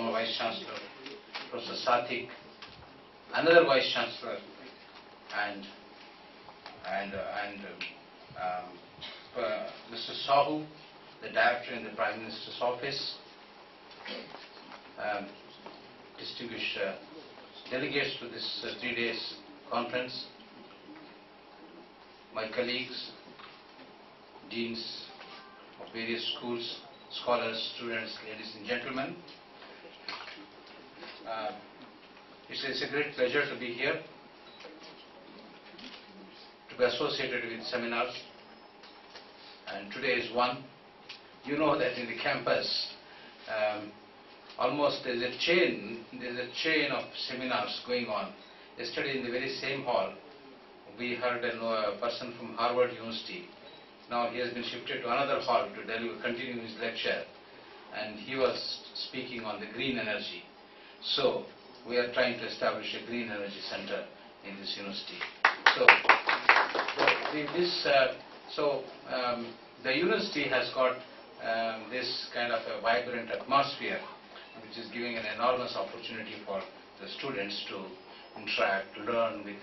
former Vice Chancellor, Professor Sathik, another Vice Chancellor, and Mr. Sahu, the Director in the Prime Minister's Office, distinguished delegates to this 3 days conference, my colleagues, deans of various schools, scholars, students, ladies and gentlemen. It's a great pleasure to be here, to be associated with seminars, and today is one. You know that in the campus, almost there's a chain of seminars going on. Yesterday in the very same hall, we heard a person from Harvard University. Now he has been shifted to another hall to continue his lecture, and he was speaking on the green energy. So we are trying to establish a green energy center in this university. The university has got this kind of a vibrant atmosphere, which is giving an enormous opportunity for the students to interact, learn with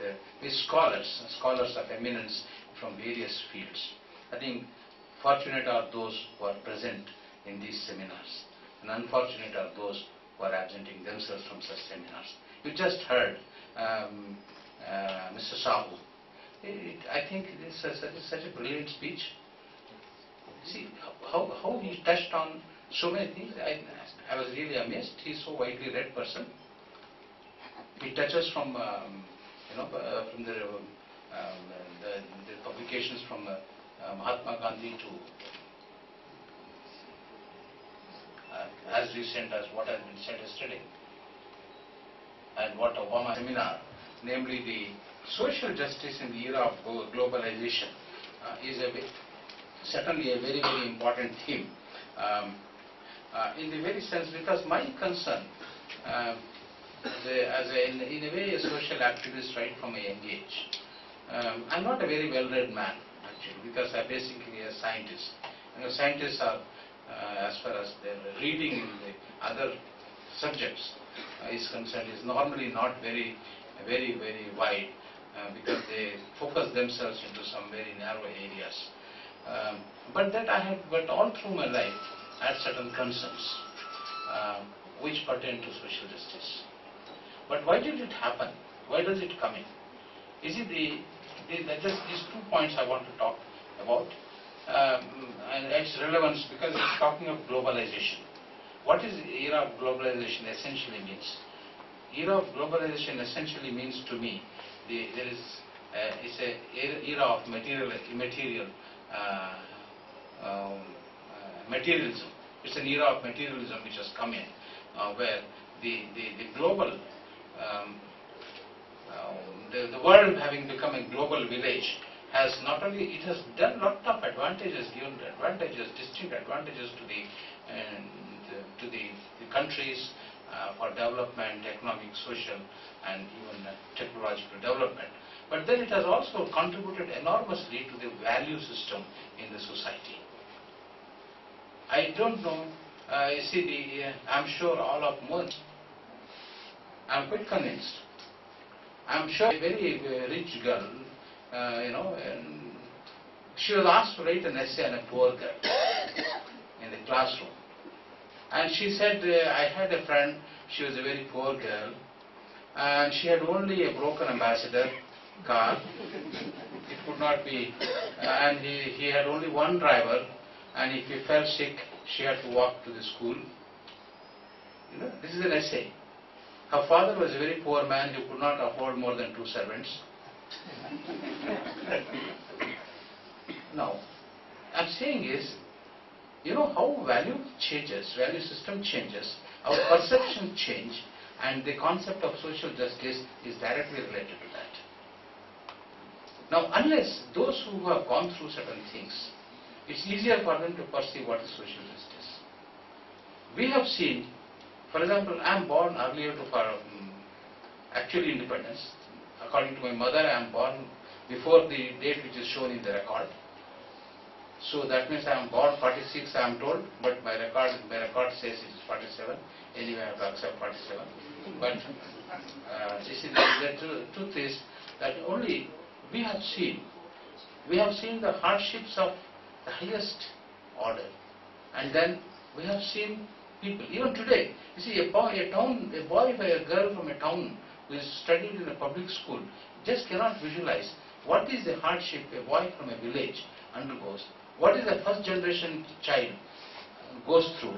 scholars of eminence from various fields. I think fortunate are those who are present in these seminars, and unfortunate are those who are absenting themselves from such seminars. You just heard Mr. Sahu. I think this is such a brilliant speech. See how he touched on so many things. I was really amazed. He's so widely read person. He touches from from the publications from Mahatma Gandhi to as recent as what has been said yesterday, and what Obama seminar, namely the social justice in the era of globalization, is certainly a very, very important theme. In the very sense, because my concern, in a way, a social activist right from a young age. I'm not a very well-read man, actually, because I'm basically a scientist. Scientists are, as far as their reading in the other subjects is concerned, is normally not very wide, because they focus themselves into some very narrow areas. But all through my life, I had certain concerns which pertain to social justice. But why did it happen? Why does it come in? Is it just these 2 points I want to talk about, and its relevance, because it's talking of globalization. What is the era of globalization essentially means? Era of globalization essentially means to me, it's an era of materialism. It's an era of materialism which has come in, where the global, the world having become a global village, has not only, it has done lot of advantages, given advantages, distinct advantages to the countries for development, economic, social, and even technological development. But then it has also contributed enormously to the value system in the society. I don't know, you see, I'm sure all of most, I'm quite convinced. I'm sure a very rich girl, and she was asked to write an essay on a poor girl in the classroom. And she said, I had a friend, she was a very poor girl, and she had only a broken ambassador car. It could not be, and he had only one driver, and if he fell sick, she had to walk to the school. This is an essay. Her father was a very poor man who could not afford more than 2 servants. Now, I'm saying is, how value changes, value system changes, our perception change, and the concept of social justice is directly related to that. Now, unless those who have gone through certain things, it's easier for them to perceive what is social justice. We have seen, for example, I am born earlier for actually independence. According to my mother, I am born before the date which is shown in the record. So that means I am born 46, I am told, but my record says it is 47. Anyway, I have to accept 47. But you see, the truth is that only we have seen the hardships of the highest order, and then we have seen people. Even today, you see, a boy or a girl from a town who is studied in a public school just cannot visualize what is the hardship a boy from a village undergoes. What is the first generation child goes through?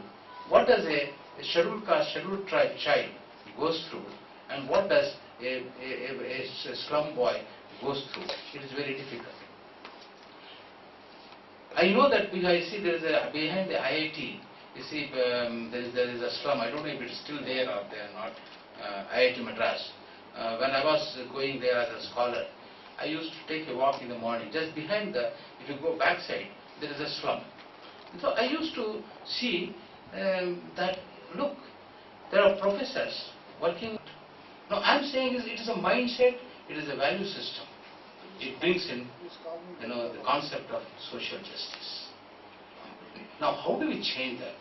What does a scheduled caste, scheduled tribe child goes through? And what does a slum boy goes through? It is very difficult. I know that I see there is behind the IIT, you see there is a slum. I don't know if it's still there or they are not. IIT Madras. When I was going there as a scholar, I used to take a walk in the morning. Just behind if you go backside, there is a slum. So I used to see that, look, there are professors working. No, I'm saying it is a mindset, it is a value system. It brings in, the concept of social justice. Now, how do we change that?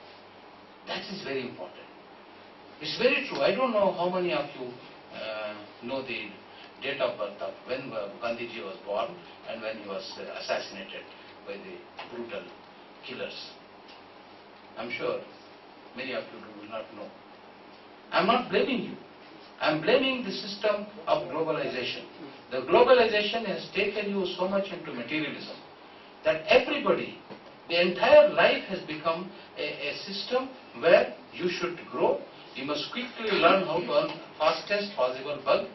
That is very important. It's very true. I don't know how many of you know the date of birth of when Gandhiji was born and when he was assassinated by the brutal killers. I'm sure many of you do not know. I'm not blaming you. I'm blaming the system of globalization. The globalization has taken you so much into materialism that everybody, the entire life has become a system where you should grow. You must quickly learn how to earn fastest possible bulk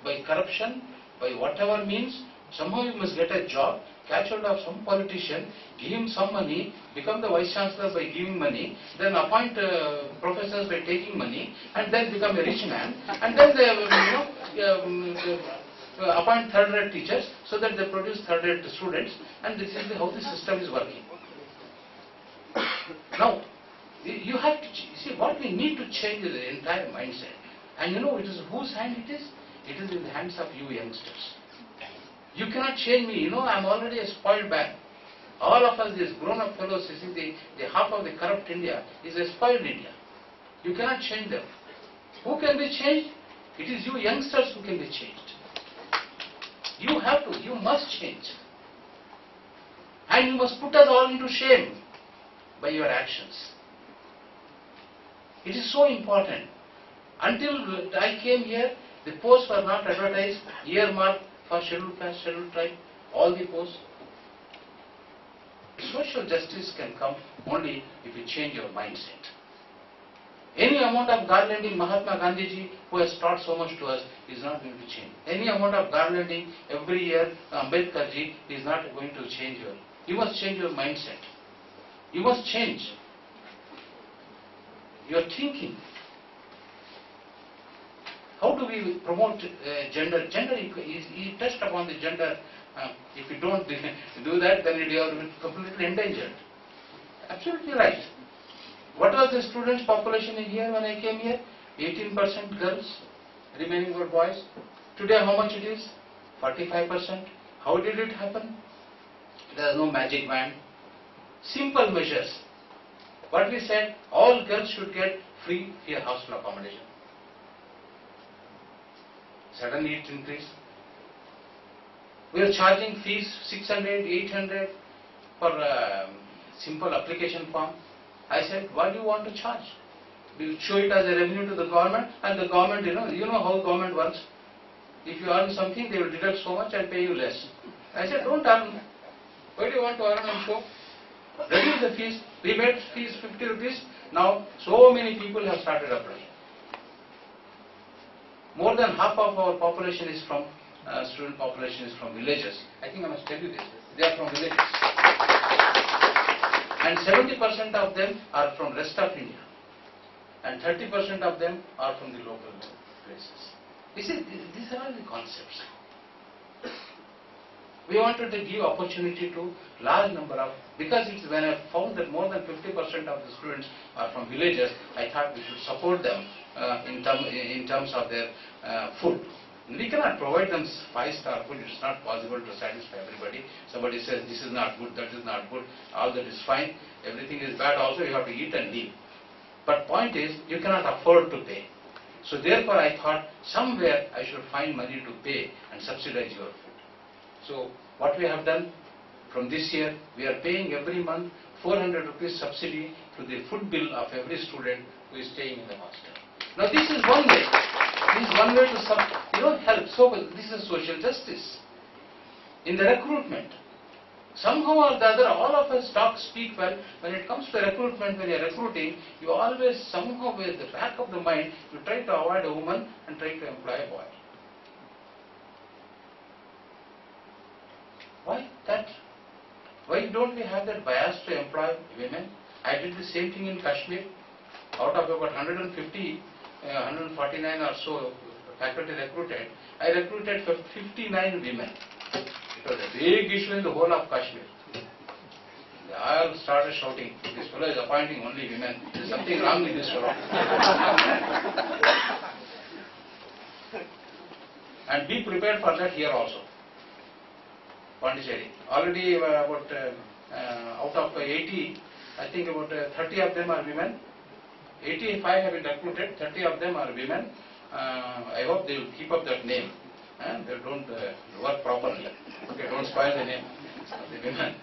by corruption, by whatever means. Somehow you must get a job, catch hold of some politician, give him some money, become the Vice Chancellor by giving money, then appoint professors by taking money, and then become a rich man, and then they appoint third-rate teachers so that they produce third-rate students, and this is how the system is working. Now, you have to see what we need to change is the entire mindset. And it is whose hand it is? It is in the hands of you youngsters. You cannot change me. I'm already a spoiled bag. All of us, these grown-up fellows, you see, the half of the corrupt India is a spoiled India. You cannot change them. Who can be changed? It is you youngsters who can be changed. You have to, you must change. And you must put us all into shame by your actions. It is so important. Until I came here, the posts were not advertised, earmarked for scheduled caste, scheduled tribe, all the posts. Social justice can come only if you change your mindset. Any amount of garlanding Mahatma Gandhiji, who has taught so much to us, is not going to change. Any amount of garlanding every year Ambedkarji is not going to change your. You must change your mindset. You must change your thinking. How do we promote gender? Gender, you touched upon the gender. If you don't do that, then you are completely endangered. Absolutely right. What was the students' population in here when I came here? 18% girls, remaining were boys. Today how much it is? 45%. How did it happen? There is no magic wand. Simple measures. What we said, all girls should get free hostel accommodation. Suddenly it increased. We are charging fees 600, 800 for simple application form. I said, what do you want to charge? Do you show it as a revenue to the government? And the government, you know how government works. If you earn something, they will deduct so much and pay you less. I said, don't earn. Why do you want to earn and show? Reduce the fees. We made fees 50 rupees. Now, so many people have started applying. More than half of our population is from, student population is from villages. I think I must tell you this. They are from villages. And 70% of them are from rest of India. And 30% of them are from the local places. These are all the concepts. We wanted to give opportunity to large number of, because it's when I found that more than 50% of the students are from villages, I thought we should support them in terms of their food. We cannot provide them 5-star food. It's not possible to satisfy everybody. Somebody says this is not good, that is not good, all that is fine, everything is bad also, you have to eat and live. But point is, you cannot afford to pay. So therefore I thought somewhere I should find money to pay and subsidize your food. So what we have done from this year, we are paying every month 400 rupees subsidy to the food bill of every student who is staying in the hostel. Now this is one way. This is one way to help. So this is social justice. In the recruitment, somehow or the other, all of us speak well. When it comes to recruitment, when you are recruiting, you always somehow, with the back of the mind, you try to avoid a woman and try to employ a boy. Why that? Why don't we have that bias to employ women? I did the same thing in Kashmir. Out of about 149 or so faculty recruited, I recruited 59 women. It was a big issue in the whole of Kashmir. They all started shouting, this fellow is appointing only women. There is something wrong with this fellow. And be prepared for that here also. Pondicherry. Already about out of 80, I think about 30 of them are women. 85 have been recruited, 30 of them are women. I hope they will keep up that name. They don't work properly. Okay, don't spoil the name of the women.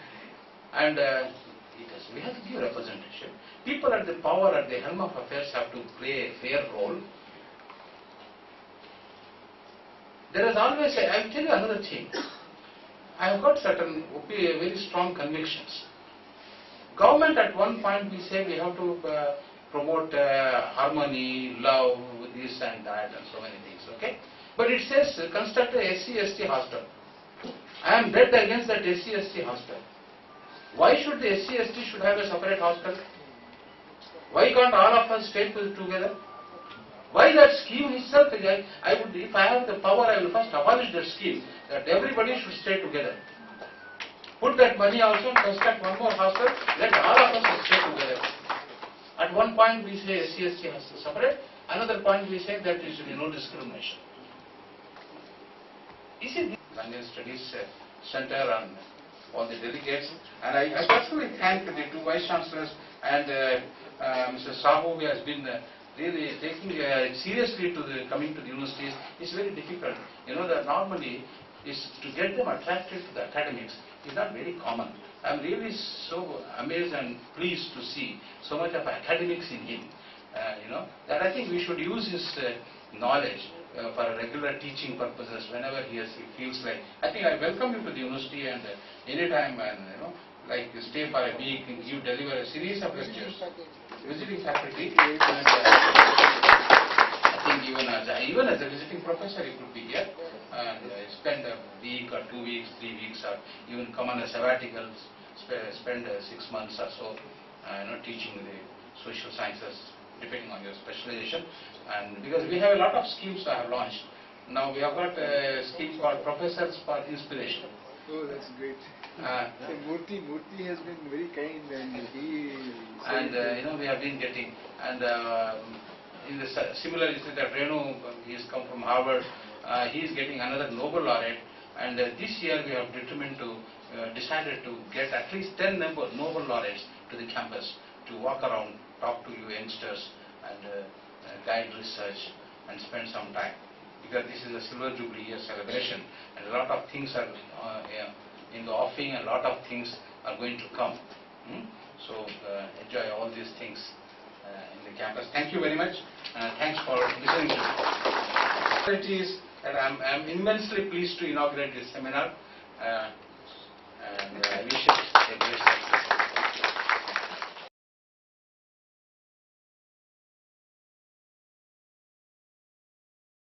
And because we have to give representation. People at the power, at the helm of affairs have to play a fair role. There is always, I will tell you another thing. I have got certain very strong convictions. Government at one point we say we have to promote harmony, love, this and that and so many things, okay? But it says construct a SC/ST hostel. I am dead against that SC/ST hostel. Why should the SC/ST should have a separate hostel? Why can't all of us stay together? Why that scheme itself? I would, if I have the power, I will first abolish that scheme, that everybody should stay together. Put that money also and construct one more hostel, let all of us stay together. At one point we say SC/ST has to separate, another point we say that there should be no discrimination. You see, the Language Studies Center and all the delegates, and I personally thank the two Vice Chancellors and Mr. Sahu, who has been really taking seriously to the coming to the universities. It's very difficult. You know that normally is to get them attracted to the academics is not very common. I'm really so amazed and pleased to see so much of academics in him. That I think we should use his knowledge for regular teaching purposes whenever he feels like. I think I welcome you to the university and anytime, and like stay for a week and you deliver a series of lectures, visiting faculty. And, I think even as a visiting professor, you could be here and spend a week or 2 weeks, 3 weeks, or even come on a sabbatical, spend 6 months or so, teaching the social sciences, depending on your specialization. And because we have a lot of schemes I have launched. Now we have got a scheme called Professors for Inspiration. Oh, that's great. Murthy has been very kind, and we have been getting, and in the similar is that Renu, he has come from Harvard, he is getting another Nobel laureate, and this year we have decided to get at least 10 Nobel laureates to the campus to walk around, talk to you youngsters, and guide research and spend some time, because this is a Silver Jubilee year celebration, and a lot of things are in the offing, and a lot of things are going to come. So enjoy all these things in the campus. Thank you very much. Thanks for listening to me. It is that I'm immensely pleased to inaugurate this seminar, and I wish it a great success.